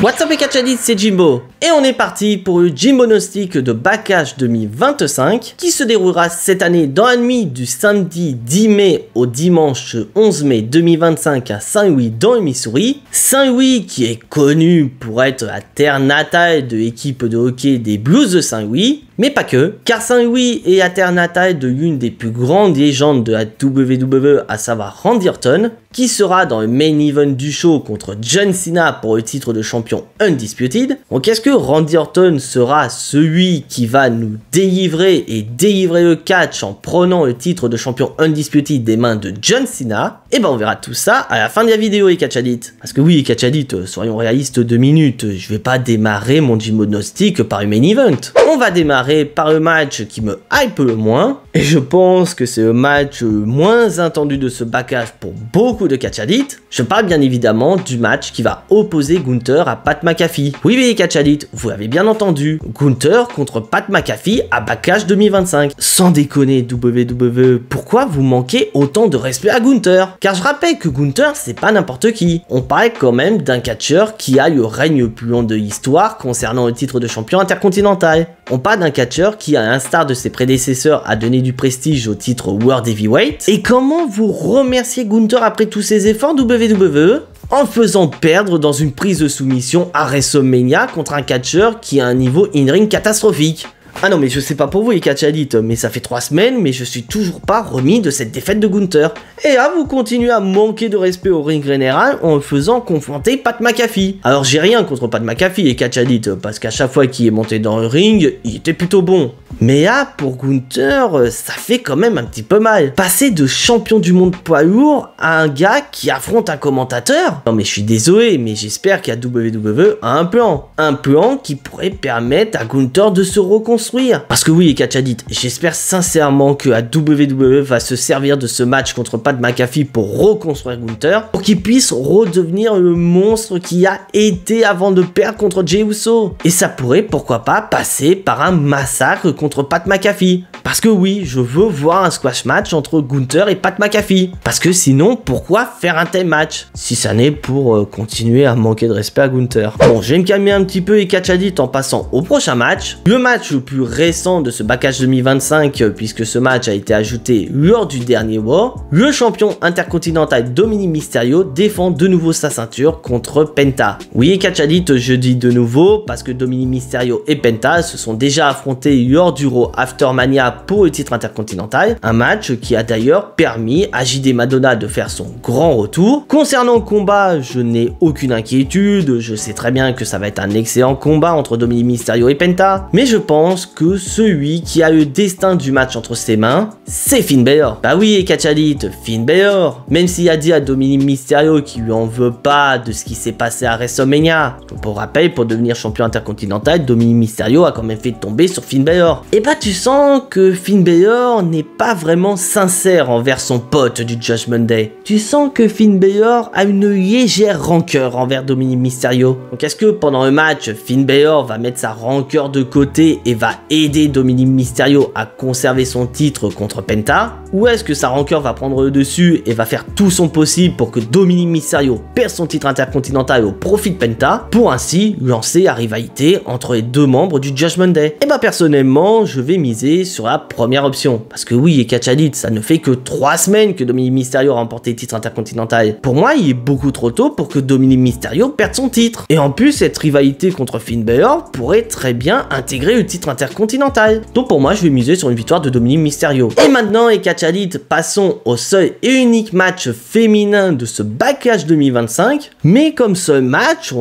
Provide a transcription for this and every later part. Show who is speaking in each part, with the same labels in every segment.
Speaker 1: What's up les catchadits, c'est Jimbo et on est parti pour le Jimbonostic de Backlash 2025 qui se déroulera cette année dans la nuit du samedi 10 mai au dimanche 11 mai 2025 à Saint-Louis dans le Missouri. Saint-Louis qui est connu pour être la terre natale de l'équipe de hockey des Blues de Saint-Louis, mais pas que, car Saint-Louis est la terre natale de l'une des plus grandes légendes de la WWE, à savoir Randy Orton, qui sera dans le main event du show contre John Cena pour le titre de champion Undisputed. Donc est-ce que Randy Orton sera celui qui va nous délivrer le catch en prenant le titre de champion Undisputed des mains de John Cena? Et ben on verra tout ça à la fin de la vidéo les catchadits. Parce que oui les catchadits, soyons réalistes 2 minutes, je vais pas démarrer mon Jimbonostic par le main event. On va démarrer par le match qui me hype le moins, et je pense que c'est le match moins attendu de ce Backlash pour beaucoup de catchadits. Je parle bien évidemment du match qui va opposer Gunther à Pat McAfee. Oui les catchadits, vous l'avez bien entendu, Gunther contre Pat McAfee à Backlash 2025. Sans déconner WWE, pourquoi vous manquez autant de respect à Gunther? Car je rappelle que Gunther c'est pas n'importe qui. On parle quand même d'un catcheur qui a le règne le plus long de l'histoire concernant le titre de champion intercontinental. On parle d'un catcheur qui, à l'instar de ses prédécesseurs, a donné du prestige au titre World Heavyweight. Et comment vous remerciez Gunther après tous ses efforts WWE? En faisant perdre dans une prise de soumission à WrestleMania contre un catcheur qui a un niveau in-ring catastrophique. Ah non mais je sais pas pour vous les catchadits, mais ça fait 3 semaines mais je suis toujours pas remis de cette défaite de Gunther. Et là vous continuez à manquer de respect au ring général en faisant confronter Pat McAfee. Alors j'ai rien contre Pat McAfee les catchadits, parce qu'à chaque fois qu'il est monté dans le ring, il était plutôt bon. Mais là pour Gunther, ça fait quand même un petit peu mal. Passer de champion du monde poids lourd à un gars qui affronte un commentateur? Non mais je suis désolé, mais j'espère qu'il y a WWE a un plan. Un plan qui pourrait permettre à Gunther de se reconstruire. Parce que oui les catchadits, j'espère sincèrement que la WWE va se servir de ce match contre Pat McAfee pour reconstruire Gunther, pour qu'il puisse redevenir le monstre qu'il a été avant de perdre contre Jey Uso. Et ça pourrait pourquoi pas passer par un massacre contre Pat McAfee. Parce que oui, je veux voir un squash match entre Gunther et Pat McAfee. Parce que sinon, pourquoi faire un tel match si ça n'est pour continuer à manquer de respect à Gunther. Bon, je vais me calmer un petit peu les catchadits en passant au prochain match. Le match le plus récent de ce Backlash 2025, puisque ce match a été ajouté lors du dernier War. Le champion intercontinental Dominic Mysterio défend de nouveau sa ceinture contre Penta. Oui les catchadits, je dis de nouveau parce que Dominic Mysterio et Penta se sont déjà affrontés lors du Raw After Mania pour le titre intercontinental, un match qui a d'ailleurs permis à JD Madonna de faire son grand retour. Concernant le combat, je n'ai aucune inquiétude, je sais très bien que ça va être un excellent combat entre Dominic Mysterio et Penta, mais je pense que celui qui a le destin du match entre ses mains, c'est Finn Balor. Bah oui les catchadits, Finn Balor, même s'il a dit à Dominic Mysterio qu'il lui en veut pas de ce qui s'est passé à WrestleMania. Pour rappel, pour devenir champion intercontinental, Dominic Mysterio a quand même fait tomber sur Finn Balor. Et bah tu sens que Finn Balor n'est pas vraiment sincère envers son pote du Judgment Day. Tu sens que Finn Balor a une légère rancœur envers Dominic Mysterio. Donc est-ce que pendant le match, Finn Balor va mettre sa rancœur de côté et va aider Dominic Mysterio à conserver son titre contre Penta? Ou est-ce que sa rancœur va prendre le dessus et va faire tout son possible pour que Dominic Mysterio perde son titre intercontinental au profit de Penta, pour ainsi lancer la rivalité entre les deux membres du Judgment Day? Et bah personnellement, je vais miser sur la première option. Parce que oui, les catchadits, ça ne fait que 3 semaines que Dominic Mysterio a remporté le titre intercontinental. Pour moi, il est beaucoup trop tôt pour que Dominic Mysterio perde son titre. Et en plus, cette rivalité contre Finn Balor pourrait très bien intégrer le titre intercontinental. Donc pour moi, je vais miser sur une victoire de Dominic Mysterio. Et maintenant, les catchadits, passons au seul et unique match féminin de ce Backlash 2025. Mais comme seul match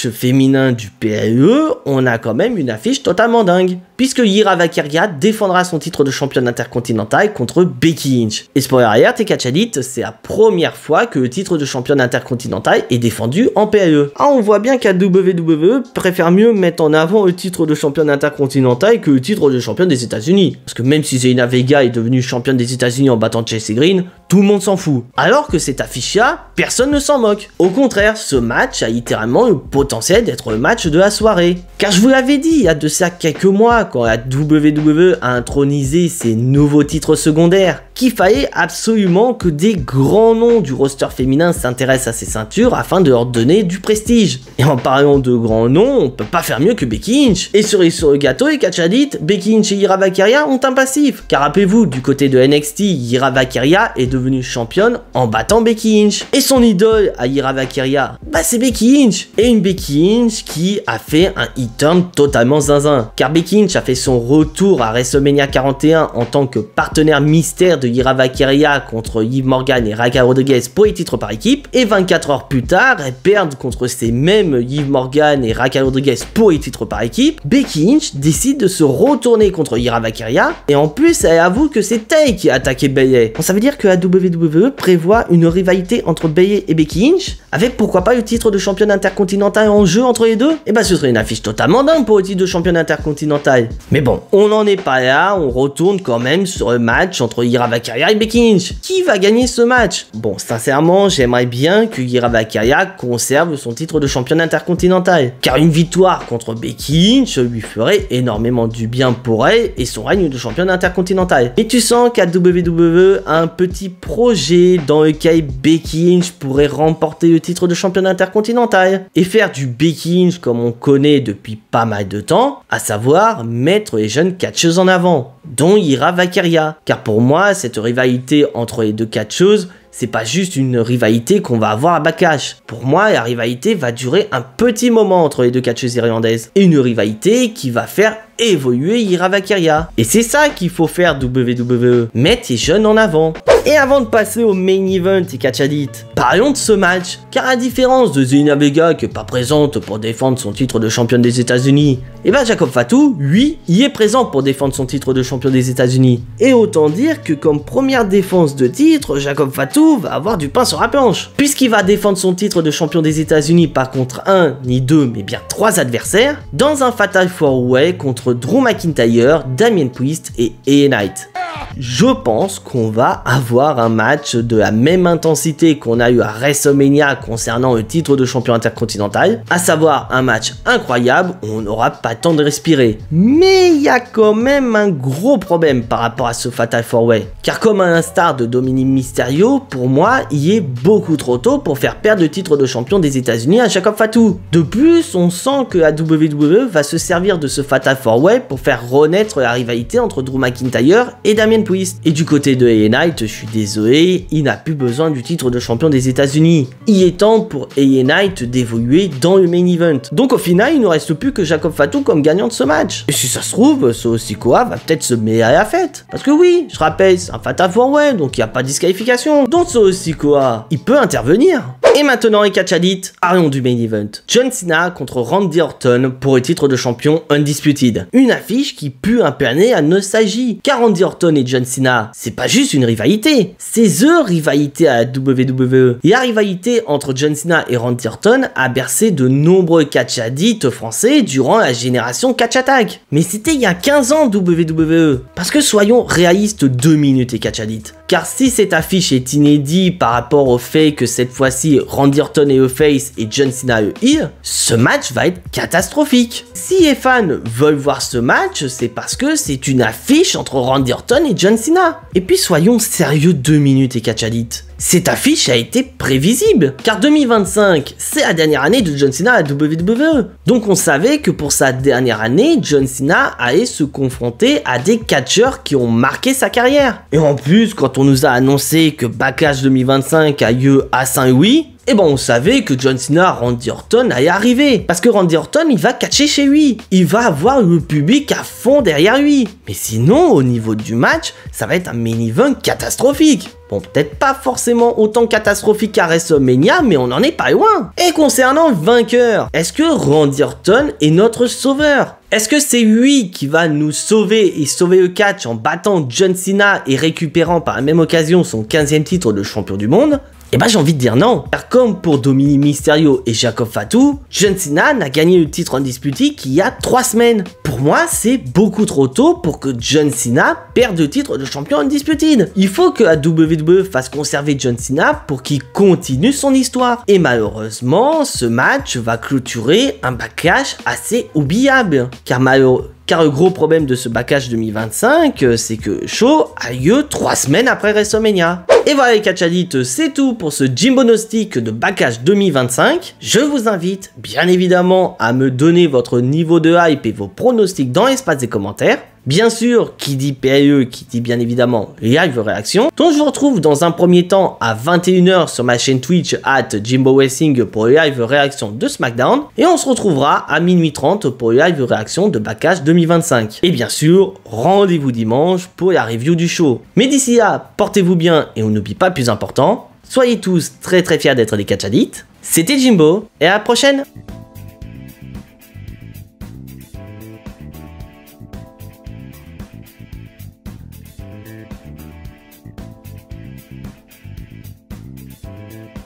Speaker 1: féminin du PLE, on a quand même une affiche totalement dingue. Puisque Lyra Valkyria défendra son titre de championne intercontinentale contre Becky Lynch. Et spoiler alert, et catchadits, c'est la première fois que le titre de championne intercontinentale est défendu en PLE. Ah, on voit bien qu'à WWE préfère mieux mettre en avant le titre de championne intercontinentale que le titre de championne des États-Unis. Parce que même si Zelina Vega est devenue championne des États-Unis en battant Chelsea Green, tout le monde s'en fout. Alors que cette affiche-là, personne ne s'en moque. Au contraire, ce match a littéralement le potentiel d'être le match de la soirée. Car je vous l'avais dit il y a de ça quelques mois, quand la WWE a intronisé ses nouveaux titres secondaires, qu'il fallait absolument que des grands noms du roster féminin s'intéressent à ces ceintures afin de leur donner du prestige. Et en parlant de grands noms, on peut pas faire mieux que Becky Lynch. Et cerise sur le gâteau, et catch addict, Becky Lynch et Ira Valkyria ont un passif. Car rappelez-vous, du côté de NXT, Ira Valkyria est devenue championne en battant Becky Lynch. Et son idole à Ira Valkyria, bah c'est Becky Lynch. Et une Becky Lynch qui a fait un e-turn totalement zinzin. Car Becky Lynch a fait son retour à WrestleMania 41 en tant que partenaire mystère de Ira Valkyria contre Liv Morgan et Raquel Rodriguez pour les titres par équipe, et 24 heures plus tard, elles perdent contre ces mêmes Liv Morgan et Raquel Rodriguez pour les titres par équipe. Becky Lynch décide de se retourner contre Ira Valkyria, et en plus elle avoue que c'est elle qui a attaqué Bayley. Bon, ça veut dire que la WWE prévoit une rivalité entre Bayley et Becky Lynch, avec pourquoi pas le titre de championne intercontinentale en jeu entre les deux. Et bah ce serait une affiche totalement dingue pour le titre de championne intercontinentale. Mais bon, on n'en est pas là, on retourne quand même sur le match entre Ira Valkyria et Becky Lynch. Qui va gagner ce match? Bon, sincèrement, j'aimerais bien que Ira Valkyria conserve son titre de championne intercontinentale, car une victoire contre Becky Lynch lui ferait énormément du bien pour elle et son règne de championne intercontinentale. Mais tu sens qu'à WWE a un petit projet dans lequel Becky Lynch pourrait remporter le titre de championne intercontinentale et faire du Becky Lynch comme on connaît depuis pas mal de temps, à savoir mettre les jeunes catcheuses en avant, dont Ira Valkyria. Car pour moi, cette rivalité entre les deux catcheuses, c'est pas juste une rivalité qu'on va avoir à Backlash. Pour moi, la rivalité va durer un petit moment entre les deux catcheuses irlandaises. Et une rivalité qui va faire évoluer Ira Valkyria. Et c'est ça qu'il faut faire WWE, mettre les jeunes en avant. Et avant de passer au main event et catch addict, parlons de ce match, car à différence de Zelina Vega qui est pas présente pour défendre son titre de championne des États-Unis, et ben Jacob Fatu, lui, y est présent pour défendre son titre de champion des États-Unis. Et autant dire que comme première défense de titre, Jacob Fatu va avoir du pain sur la planche, puisqu'il va défendre son titre de champion des États-Unis pas contre un ni deux, mais bien 3 adversaires, dans un Fatal 4-Way contre Drew McIntyre, Damien Priest et LA Knight. Je pense qu'on va avoir un match de la même intensité qu'on a eu à WrestleMania concernant le titre de champion intercontinental, à savoir un match incroyable où on n'aura pas le temps de respirer. Mais il y a quand même un gros problème par rapport à ce Fatal 4-Way, car comme à l'instar de Dominic Mysterio, pour moi, il est beaucoup trop tôt pour faire perdre le titre de champion des États-Unis à Jacob Fatu. De plus, on sent que la WWE va se servir de ce Fatal 4-Way pour faire renaître la rivalité entre Drew McIntyre et Damien Priest. Et du côté de LA Knight, je suis désolé, il n'a plus besoin du titre de champion des États-Unis. Il est temps pour LA Knight d'évoluer dans le main event. Donc au final, il ne reste plus que Jacob Fatu comme gagnant de ce match. Et si ça se trouve, Solo Sikoa va peut-être se mêler à la fête. Parce que oui, je rappelle, c'est un Fatal 4-Way, donc il n'y a pas de disqualification. Donc Solo Sikoa, il peut intervenir. Et maintenant, les catch addict, parlons du main event. John Cena contre Randy Orton pour le titre de champion Undisputed. Une affiche qui pue un peu à nostalgie. Car Randy Orton et John Cena, c'est pas juste une rivalité, c'est THE rivalité à la WWE. Et la rivalité entre John Cena et Randy Orton a bercé de nombreux catch addicts français durant la génération Catch Attack. Mais c'était il y a 15 ans WWE. Parce que soyons réalistes 2 minutes et catch addict. Car si cette affiche est inédite par rapport au fait que cette fois-ci Randy Orton est face et John Cena est heel, ce match va être catastrophique. Si les fans veulent voir ce match, c'est parce que c'est une affiche entre Randy Orton et John Cena. Et puis soyons sérieux 2 minutes et catch addict. Cette affiche a été prévisible, car 2025, c'est la dernière année de John Cena à la WWE. Donc on savait que pour sa dernière année, John Cena allait se confronter à des catcheurs qui ont marqué sa carrière. Et en plus, quand on nous a annoncé que Backlash 2025 a lieu à Saint-Louis, et bon, on savait que John Cena, Randy Orton allait arriver. Parce que Randy Orton, il va catcher chez lui. Il va avoir le public à fond derrière lui. Mais sinon, au niveau du match, ça va être un main event catastrophique. Bon, peut-être pas forcément autant catastrophique qu'à WrestleMania, mais on n'en est pas loin. Et concernant le vainqueur, est-ce que Randy Orton est notre sauveur? Est-ce que c'est lui qui va nous sauver et sauver le catch en battant John Cena et récupérant par la même occasion son 15e titre de champion du monde? Et bah j'ai envie de dire non, car comme pour Dominic Mysterio et Jacob Fatu, John Cena n'a gagné le titre Undisputed qu'il y a 3 semaines. Pour pour moi, c'est beaucoup trop tôt pour que John Cena perde le titre de champion Undisputed. Il faut que la WWE fasse conserver John Cena pour qu'il continue son histoire. Et malheureusement, ce match va clôturer un Backlash assez oubliable. Car le gros problème de ce Backlash 2025, c'est que le show a lieu 3 semaines après WrestleMania. Et voilà les catch addicts, c'est tout pour ce Jimbo Gnostic de Backlash 2025. Je vous invite bien évidemment à me donner votre niveau de hype et vos pronostics dans l'espace des commentaires. Bien sûr, qui dit PAE, qui dit bien évidemment live réaction. Donc je vous retrouve dans un premier temps à 21 h sur ma chaîne Twitch @JimboWrestling pour le live réaction de SmackDown. Et on se retrouvera à minuit 30 pour le live réaction de Backlash 2025. Et bien sûr, rendez-vous dimanche pour la review du show. Mais d'ici là, portez-vous bien et on n'oublie pas le plus important, soyez tous très fiers d'être des catch addicts. C'était Jimbo et à la prochaine.